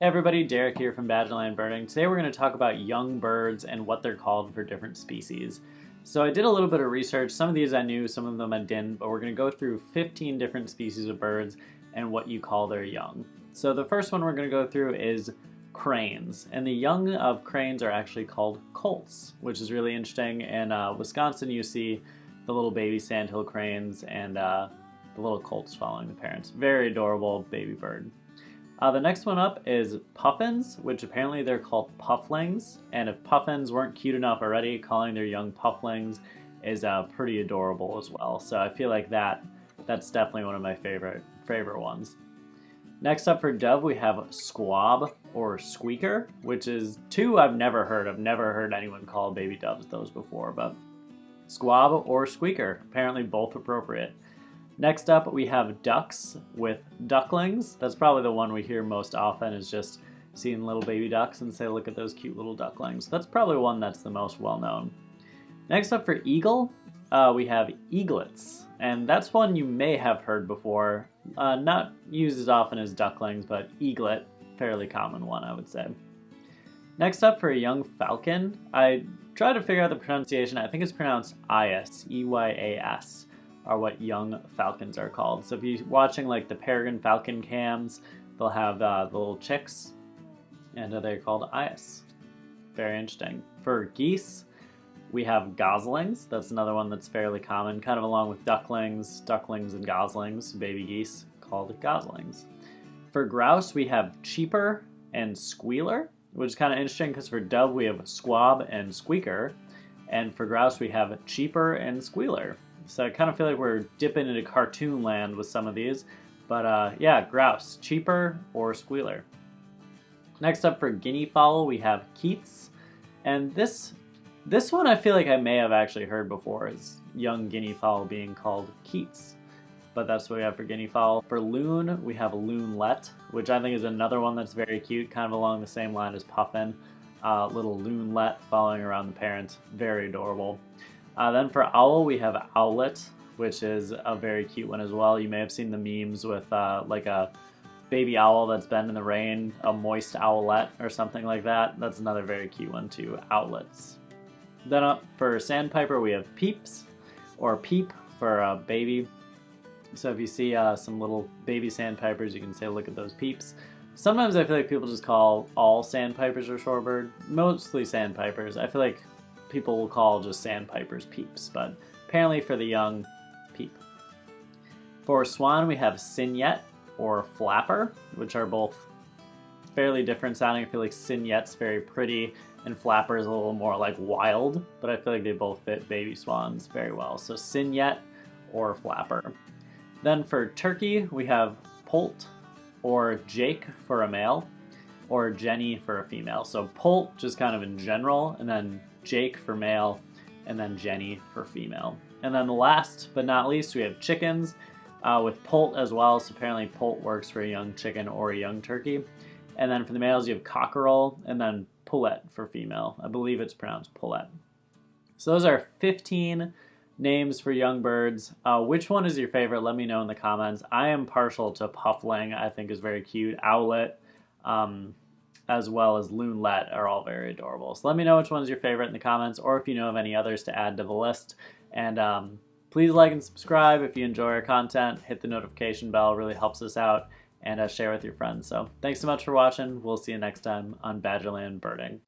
Hey everybody, Derek here from Badgerland Birding. Today we're going to talk about young birds and what they're called for different species. So I did a little bit of research. Some of these I knew, some of them I didn't, but we're going to go through 15 different species of birds and what you call their young. So the first one we're going to go through is cranes, and the young of cranes are actually called colts, which is really interesting. In Wisconsin you see the little baby sandhill cranes and the little colts following the parents. Very adorable baby bird. The next one up is puffins, which apparently they're called pufflings, and if puffins weren't cute enough already, calling their young pufflings is pretty adorable as well. So I feel like that's definitely one of my favorite ones. Next up for dove, we have squab or squeaker, which is two I've never heard. I've never heard anyone call baby doves those before, but squab or squeaker, apparently both appropriate. Next up, we have ducks with ducklings. That's probably the one we hear most often, is just seeing little baby ducks and say, look at those cute little ducklings. That's probably one that's the most well-known. Next up for eagle, we have eaglets. And that's one you may have heard before. Not used as often as ducklings, but eaglet, fairly common one, I would say. Next up for a young falcon, I tried to figure out the pronunciation. I think it's pronounced Eyas, E-Y-A-S. Are what young falcons are called. So if you're watching like the peregrine falcon cams, they'll have the little chicks, and they're called Eyas. Very interesting. For geese, we have goslings. That's another one that's fairly common, kind of along with ducklings and goslings, baby geese called goslings. For grouse, we have cheeper and squealer, which is kind of interesting because for dove we have squab and squeaker, and for grouse we have cheeper and squealer. So I kind of feel like we're dipping into cartoon land with some of these. But yeah, grouse, cheeper or squealer. Next up for guinea fowl, we have Keets. And this one I feel like I may have actually heard before, is young guinea fowl being called Keets. But that's what we have for guinea fowl. For loon, we have Loonlet, which I think is another one that's very cute, kind of along the same line as puffin. Little Loonlet following around the parent, very adorable. Then for owl, we have Owlet, which is a very cute one as well. You may have seen the memes with like a baby owl that's been in the rain, a moist owlet or something like that. That's another very cute one too, owlets. Then up for sandpiper, we have Peeps, or Peep for baby. So if you see some little baby sandpipers, you can say, look at those peeps. Sometimes I feel like people just call all sandpipers or shorebird, mostly sandpipers. I feel like people will call just sandpipers peeps, but apparently for the young, peep. For swan, we have cygnet or flapper, which are both fairly different sounding. I feel like cygnet's very pretty and flapper is a little more like wild, but I feel like they both fit baby swans very well. So cygnet or flapper. Then for turkey, we have Poult or Jake for a male, or Jenny for a female. So Poult just kind of in general, and then Jake for male, and then Jenny for female. And then the last but not least, we have chickens with Poult as well. So apparently Poult works for a young chicken or a young turkey. And then for the males, you have cockerel, and then Poulet for female. I believe it's pronounced Poulet. So those are 15 names for young birds. Which one is your favorite? Let me know in the comments. I am partial to Puffling. I think is very cute. Owlet, as well as Loonlet are all very adorable. So let me know which one's your favorite in the comments, or if you know of any others to add to the list. And please like and subscribe if you enjoy our content. Hit the notification bell, really helps us out, and share with your friends. So thanks so much for watching. We'll see you next time on Badgerland Birding.